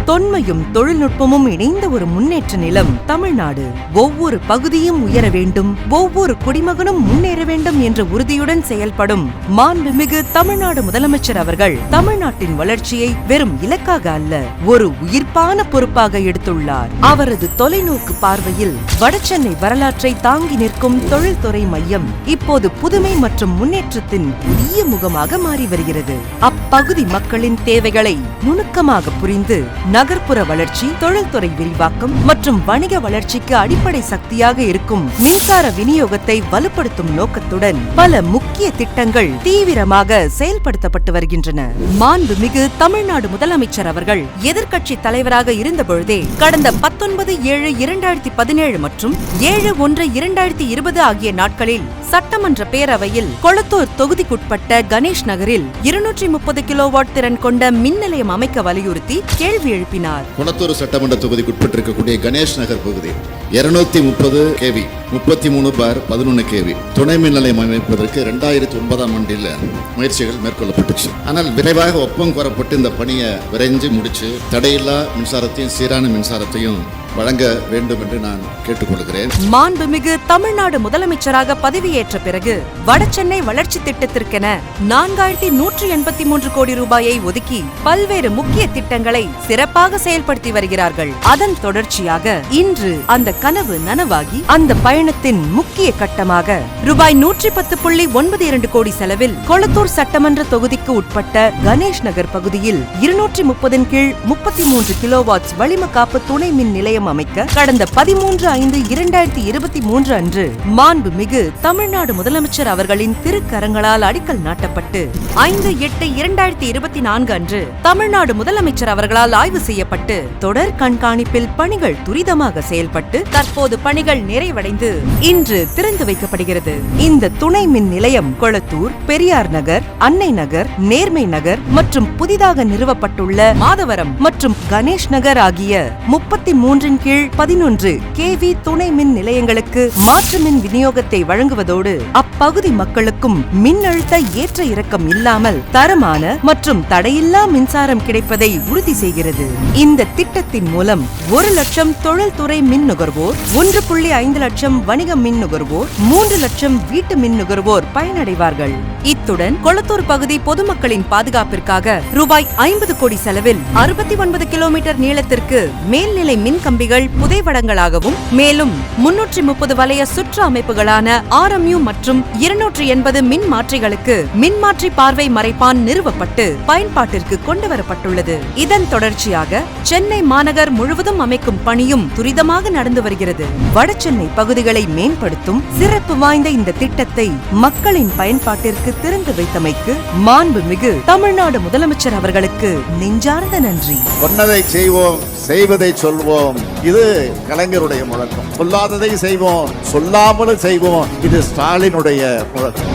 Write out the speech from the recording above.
தொன்மையும் தொழில்நுட்பமும் இணைந்த ஒரு முன்னேற்ற நிலம் தமிழ்நாடு. ஒவ்வொரு பகுதியும் உயர வேண்டும், ஒவ்வொரு குடிமகனும் முன்னேற வேண்டும் என்ற உறுதியுடன் செயல்படும் மாண்புமிகு தமிழ்நாடு முதலமைச்சர் அவர்கள் தமிழ்நாட்டின் வளர்ச்சியை வெறும் இலக்காக அல்ல, ஒரு உயிர்ப்பான பொறுப்பாக எடுத்துள்ளார். அவரது தொலைநோக்கு பார்வையில் வடசென்னை வரலாற்றை தாங்கி நிற்கும் தொழில்துறை மையம் இப்போது புதுமை மற்றும் முன்னேற்றத்தின் புதிய முகமாக மாறி வருகிறது. அப்பகுதி மக்களின் தேவைகளை நுணுக்கமாக புரிந்து நகர்ப்புற வளர்ச்சி, தொழில்துறை விரிவாக்கம் மற்றும் வணிக வளர்ச்சிக்கு அடிப்படை சக்தியாக இருக்கும் மின்சார விநியோகத்தை வலுப்படுத்தும் நோக்கத்துடன் பல முக்கிய திட்டங்கள் தீவிரமாக செயல்படுத்தப்பட்டு வருகின்றன. மாண்புமிகு தமிழ்நாடு முதலமைச்சர் அவர்கள் எதிர்க்கட்சி தலைவராக இருந்தபொழுதே கடந்த 19/7/2017 மற்றும் 7/1/2020 ஆகிய நாட்களில் சட்டமன்ற பேரவையில் கொளத்தூர் தொகுதிக்குட்பட்ட கணேஷ் நகரில் 230 கிலோவாட் திறன் கொண்ட மின் நிலையம் அமைக்க வலியுறுத்தி கேள்வி எழுப்பினார். கொளத்தூர் சட்டமன்ற தொகுதிக்குட்பட்டிருக்கக்கூடிய கணேஷ் நகர் பகுதி 230 kV 33/11 kV துணை மின் நிலையம் அமைப்பதற்கு 2009ஆம் ஆண்டில் முயற்சிகள் மேற்கொள்ளப்பட்டுச்சு. ஆனால் விரைவாக ஒப்பம் கோரப்பட்டு இந்த பணியை விரைந்து முடிச்சு தடையில்லா மின்சாரத்தையும் சீரான மின்சாரத்தையும் வழங்க வேண்டும் என்று நான் கேட்டுக்கொள்கிறேன். மாண்புமிகு தமிழ்நாடு முதலமைச்சராக பதவியேற்ற பிறகு வடசென்னை வளர்ச்சி திட்டத்திற்கென 4183 கோடி ரூபாயை ஒதுக்கி பல்வேறு முக்கிய திட்டங்களை சிறப்பாக செயல்படுத்தி வருகிறார்கள். அதன் தொடர்ச்சியாக இன்று அந்த கனவு நனவாகி அந்த பயணத்தின் முக்கிய கட்டமாக ரூபாய் 110.92 கோடி செலவில் கொளத்தூர் சட்டமன்ற தொகுதிக்கு உட்பட்ட கணேஷ் நகர் பகுதியில் 230 கீழ் 33 கிலோவாட்ஸ் வளிமக்காப்பு துணை மின் நிலையம் அமைக்க கடந்த 13/5/2023 அன்று மாண்புமிகு தமிழ்நாடு முதலமைச்சர் அவர்களின் திருக்கரங்களால் அடிக்கல் நாட்டப்பட்டு 5/8/2024 அன்று தமிழ்நாடு முதலமைச்சர் அவர்களால் ஆய்வு செய்யப்பட்டு தொடர் கண்காணிப்பில் பணிகள் துரிதமாக செயல்பட்டு தற்போது பணிகள் நிறைவடைந்து இன்று திறந்து வைக்கப்படுகிறது. இந்த துணை மின் நிலையம் கொளத்தூர், பெரியார் நகர், அன்னை நகர், நேர்மை நகர் மற்றும் புதிதாக நிறுவப்பட்டுள்ள மாதவரம் மற்றும் கணேஷ் நகர் ஆகிய 33 கீழ் 11 kV துணை மின் நிலையங்களுக்கு மாற்று மின் விநியோகத்தை வழங்குவதோடு அப்பகுதி மக்களுக்கும் மின் அழுத்த ஏற்ற இறக்கம் இல்லாமல் தரமான மற்றும் தடையில்லா மின்சாரம் கிடைப்பதை உறுதி செய்கிறது. இந்த திட்டத்தின் மூலம் 1 லட்சம் தொழில்துறை மின் நுகர்வோர், 1.5 லட்சம் வணிக மின் நுகர்வோர், 3 லட்சம் வீட்டு மின் நுகர்வோர் பயனடைவார்கள். இத்துடன் கொளத்தூர் பகுதி பொதுமக்களின் பாதுகாப்பிற்காக ரூபாய் 50 கோடி செலவில் 69 கிலோமீட்டர் நீளத்திற்கு மேல்நிலை மின் கம்பிகள் புதைவடங்களாகவும் மேலும் 330 வலைய சுற்று அமைப்புகளான RMU மற்றும் 280 மின் மாற்றிகளுக்கு மின்மாற்றி பார்வை மறைப்பான் நிறுவப்பட்டு பயன்பாட்டிற்கு கொண்டுவரப்பட்டுள்ளது. இதன் தொடர்ச்சியாக சென்னை மாநகர் முழுவதும் அமைக்கும் பணியும் துரிதமாக நடந்து வருகிறது. வடசென்னை பகுதிகளை மேம்படுத்தும் சிறப்பு வாய்ந்த இந்த திட்டத்தை மக்களின் பயன்பாட்டிற்கு திறந்து வைத்தமைக்கு மாண்புமிகு தமிழ்நாடு முதலமைச்சர் அவர்களுக்கு நெஞ்சார்ந்த நன்றி. சொன்னதை செய்வோம், செய்வதை சொல்வோம். இது கலைஞருடைய முழக்கம். சொல்லாததை செய்வோம், சொல்லாமலும் செய்வோம். இது ஸ்டாலினுடைய முழக்கம்.